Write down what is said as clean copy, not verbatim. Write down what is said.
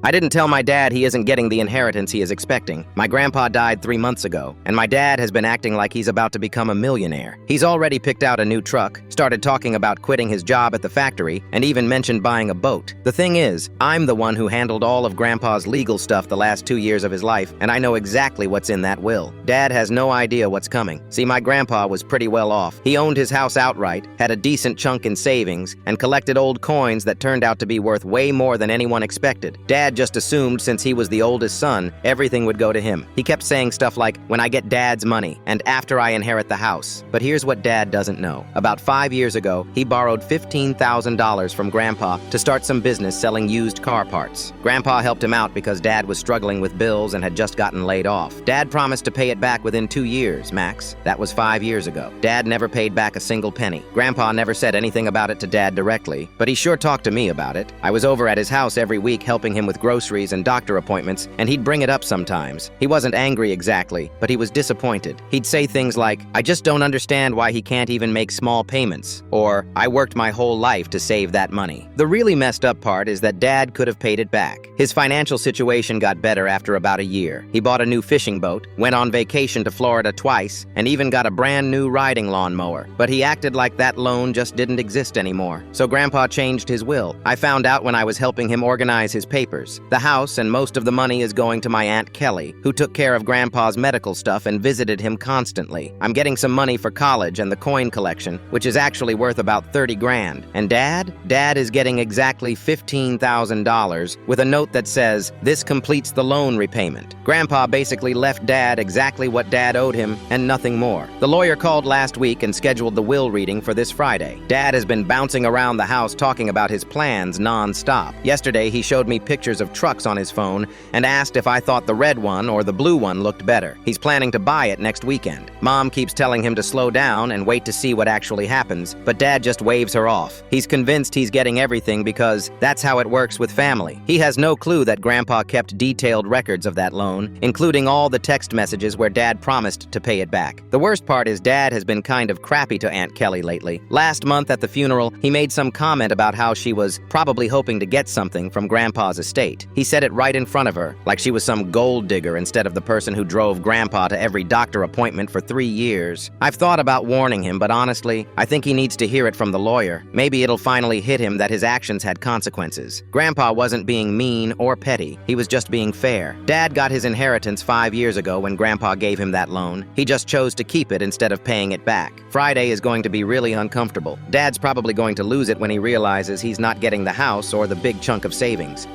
I didn't tell my dad he isn't getting the inheritance he is expecting. My grandpa died 3 months ago, and my dad has been acting like he's about to become a millionaire. He's already picked out a new truck, started talking about quitting his job at the factory, and even mentioned buying a boat. The thing is, I'm the one who handled all of Grandpa's legal stuff the last 2 years of his life, and I know exactly what's in that will. Dad has no idea what's coming. See, my grandpa was pretty well off. He owned his house outright, had a decent chunk in savings, and collected old coins that turned out to be worth way more than anyone expected. Dad just assumed since he was the oldest son, everything would go to him. He kept saying stuff like, "When I get Dad's money, and after I inherit the house." But here's what Dad doesn't know. About 5 years ago, he borrowed $15,000 from Grandpa to start some business selling used car parts. Grandpa helped him out because Dad was struggling with bills and had just gotten laid off. Dad promised to pay it back within 2 years, max. That was 5 years ago. Dad never paid back a single penny. Grandpa never said anything about it to Dad directly, but he sure talked to me about it. I was over at his house every week helping him with groceries and doctor appointments, and he'd bring it up sometimes. He wasn't angry exactly, but he was disappointed. He'd say things like, "I just don't understand why he can't even make small payments," or "I worked my whole life to save that money." The really messed up part is that Dad could have paid it back. His financial situation got better after about a year. He bought a new fishing boat, went on vacation to Florida twice, and even got a brand new riding lawnmower. But he acted like that loan just didn't exist anymore. So Grandpa changed his will. I found out when I was helping him organize his papers. The house and most of the money is going to my Aunt Kelly, who took care of Grandpa's medical stuff and visited him constantly. I'm getting some money for college and the coin collection, which is actually worth about 30 grand. And Dad is getting exactly $15,000 with a note that says, "This completes the loan repayment." Grandpa basically left Dad exactly what Dad owed him and nothing more. The lawyer called last week and scheduled the will reading for this Friday. Dad has been bouncing around the house talking about his plans non-stop. Yesterday, he showed me pictures of trucks on his phone and asked if I thought the red one or the blue one looked better. He's planning to buy it next weekend. Mom keeps telling him to slow down and wait to see what actually happens, but Dad just waves her off. He's convinced he's getting everything because that's how it works with family. He has no clue that Grandpa kept detailed records of that loan, including all the text messages where Dad promised to pay it back. The worst part is Dad has been kind of crappy to Aunt Kelly lately. Last month at the funeral, he made some comment about how she was probably hoping to get something from Grandpa's estate. He said it right in front of her, like she was some gold digger instead of the person who drove Grandpa to every doctor appointment for 3 years. I've thought about warning him, but honestly, I think he needs to hear it from the lawyer. Maybe it'll finally hit him that his actions had consequences. Grandpa wasn't being mean or petty. He was just being fair. Dad got his inheritance 5 years ago when Grandpa gave him that loan. He just chose to keep it instead of paying it back. Friday is going to be really uncomfortable. Dad's probably going to lose it when he realizes he's not getting the house or the big chunk of savings.